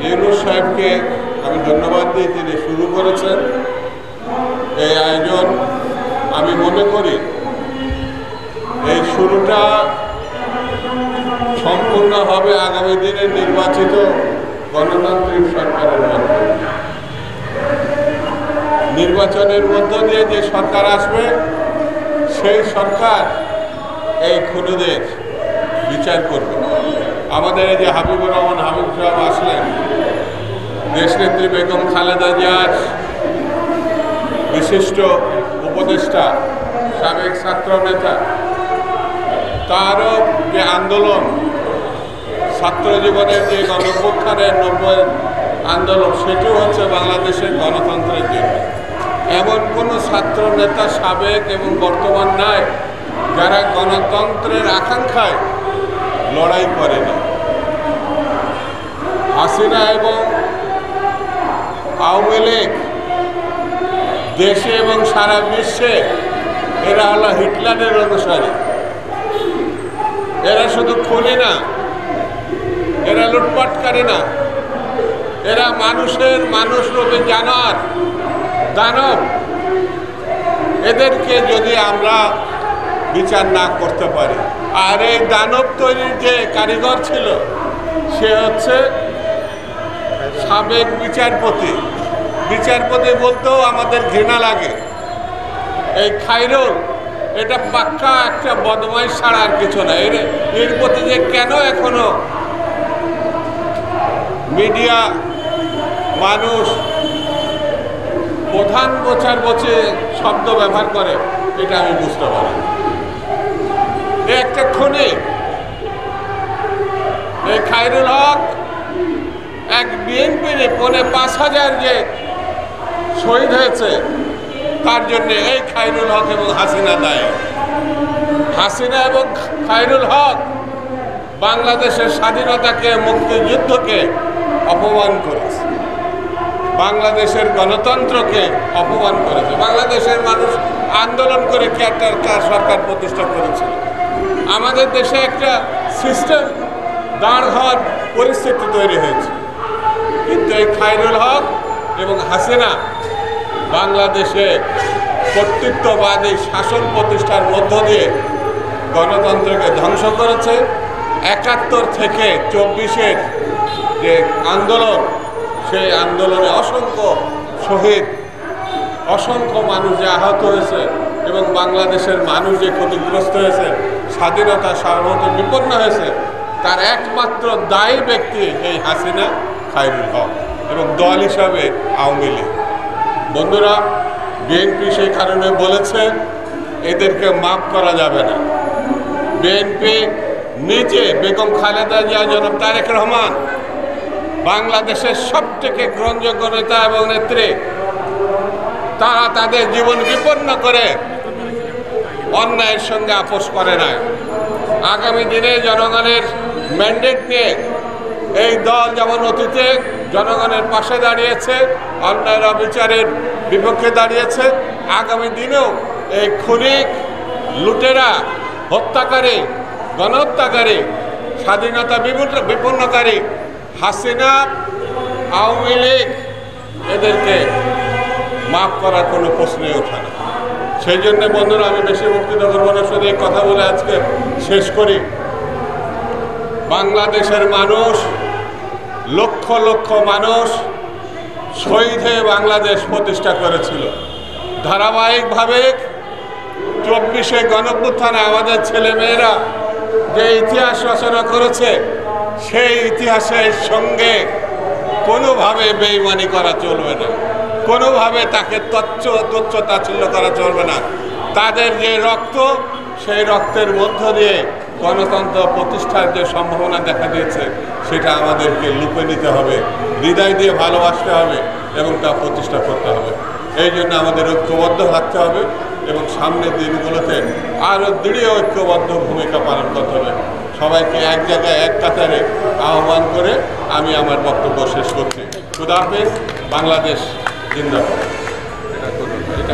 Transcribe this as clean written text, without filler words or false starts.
ইউনূস সাহেবকে আমি ধন্যবাদ দিই, তিনি শুরু করেছেন এই আয়োজন। আমি মনে করি এই শুরুটা সম্পূর্ণ হবে আগামী দিনে নির্বাচিত গণতান্ত্রিক সরকারের মাধ্যমে। নির্বাচনের মধ্য দিয়ে যে সরকার আসবে সেই সরকার এই খুনিদের বিচার করবে। আমাদের এই যে হাবিবুর রহমান হাবিব সাহেব আসলেন, দেশনেত্রী বেগম খালেদা জিয়ার বিশিষ্ট উপদেষ্টা, সাবেক ছাত্র নেতা, তারও যে আন্দোলন, ছাত্র জীবনের যে গণঅভ্যুত্থানের 90 আন্দোলন, সেটিও হচ্ছে বাংলাদেশের গণতন্ত্রের জন্য। এমন কোনো ছাত্র নেতা সাবেক এবং বর্তমান নাই যারা গণতন্ত্রের আকাঙ্ক্ষায় লড়াই করেনি। হাসিনা এবং আওয়ামী লীগ দেশে এবং সারা বিশ্বে এরা হলো হিটলারের অনুসারী। এরা শুধু খুনি না, এরা লুটপাটকারী না, এরা মানুষরূপী জানোয়ার, দানব। এদেরকে যদি আমরা বিচার না করতে পারি, আর এই দানব তৈরির যে কারিগর ছিল সে হচ্ছে সাবেক বিচারপতি। বিচারপতি বলতেও আমাদের ঘৃণা লাগে। এই খায়রুল এটা পাক্কা একটা বদমাইশ ছাড়া আর কিছু না। এর প্রতি যে কেন এখনো মিডিয়া, মানুষ প্রধান বচে শব্দ ব্যবহার করে, এটা আমি বুঝতে পারি। একটা খুনি, এই খায়রুল হক এক বিএনপির ৫,০০০ যে শহীদ হয়েছে তার জন্য এই খায়রুল হক এবং হাসিনা দায়ী। হাসিনা এবং খায়রুল হক বাংলাদেশের স্বাধীনতাকে, মুক্তিযুদ্ধকে অপমান করেছে, বাংলাদেশের গণতন্ত্রকে অপমান করেছে। বাংলাদেশের মানুষ আন্দোলন করে কি একটা সরকার প্রতিষ্ঠা করেছিল। আমাদের দেশে একটা সিস্টেম দাঁড় হওয়ার পরিস্থিতি তৈরি হয়েছে, কিন্তু এই খায়রুল হক এবং হাসিনা বাংলাদেশে কর্তৃত্ববাদী শাসন প্রতিষ্ঠার মধ্য দিয়ে গণতন্ত্রকে ধ্বংস করেছে। ৭১ থেকে ২৪-এর যে আন্দোলন, সেই আন্দোলনে অসংখ্য শহীদ, অসংখ্য মানুষ যে আহত হয়েছে এবং বাংলাদেশের মানুষ যে ক্ষতিগ্রস্ত হয়েছে, স্বাধীনতা সার্বভৌমত্ব বিপন্ন হয়েছে, তার একমাত্র দায়ী ব্যক্তি এই হাসিনা, খায়রুল হক এবং দল হিসাবে আওয়ামী লীগ। বন্ধুরা, বিএনপি সেই কারণে বলেছে এদেরকে মাফ করা যাবে না। বিএনপি নিজে, বেগম খালেদা জিয়া, জনাব তারেক রহমান, বাংলাদেশের সবথেকে গ্রহণযোগ্য নেতা এবং নেত্রী, তারা তাদের জীবন বিপন্ন করে অন্যায়ের সঙ্গে আপোষ করে না। আগামী দিনে জনগণের ম্যান্ডেট নিয়ে এই দল যেমন অতীতে জনগণের পাশে দাঁড়িয়েছে, অন্যায়ের অবিচারের বিপক্ষে দাঁড়িয়েছে, আগামী দিনেও এই খুনি, লুটেরা, হত্যাকারী, গণহত্যাকারী, স্বাধীনতা বিপন্নকারী হাসিনা, আওয়ামী লীগ, এদেরকে মাফ করার কোনো প্রশ্নই ওঠে না। সেই জন্য বন্ধুরা, আমি বেশি বক্তৃতা করবো না, শুধু এই কথা বলে আজকে শেষ করি। বাংলাদেশের মানুষ, লক্ষ লক্ষ মানুষ শহীদ হয়ে বাংলাদেশ প্রতিষ্ঠা করেছিল। ধারাবাহিকভাবে ২৪-এ গণঅভ্যুত্থানে আমাদের ছেলেমেয়েরা যে ইতিহাস রচনা করেছে, সেই ইতিহাসের সঙ্গে কোনোভাবে বেইমানি করা চলবে না, কোনোভাবে তাকে তুচ্ছ তাচ্ছিল্য করা চলবে না। তাদের যে রক্ত, সেই রক্তের মধ্য দিয়ে গণতন্ত্র প্রতিষ্ঠার যে সম্ভাবনা দেখা দিয়েছে, সেটা আমাদেরকে লুপে নিতে হবে, হৃদয় দিয়ে ভালোবাসতে হবে এবং তা প্রতিষ্ঠা করতে হবে। এই জন্য আমাদের ঐক্যবদ্ধ থাকতে হবে এবং সামনের দিনগুলোতে আরও দৃঢ় ঐক্যবদ্ধ ভূমিকা পালন করতে হবে। সবাইকে এক জায়গায়, এক কাতারে আহ্বান করে আমি আমার বক্তব্য শেষ করছি। খুদা হাফেজ। বাংলাদেশ জিন্দাবাদ। এটা করুন, এটা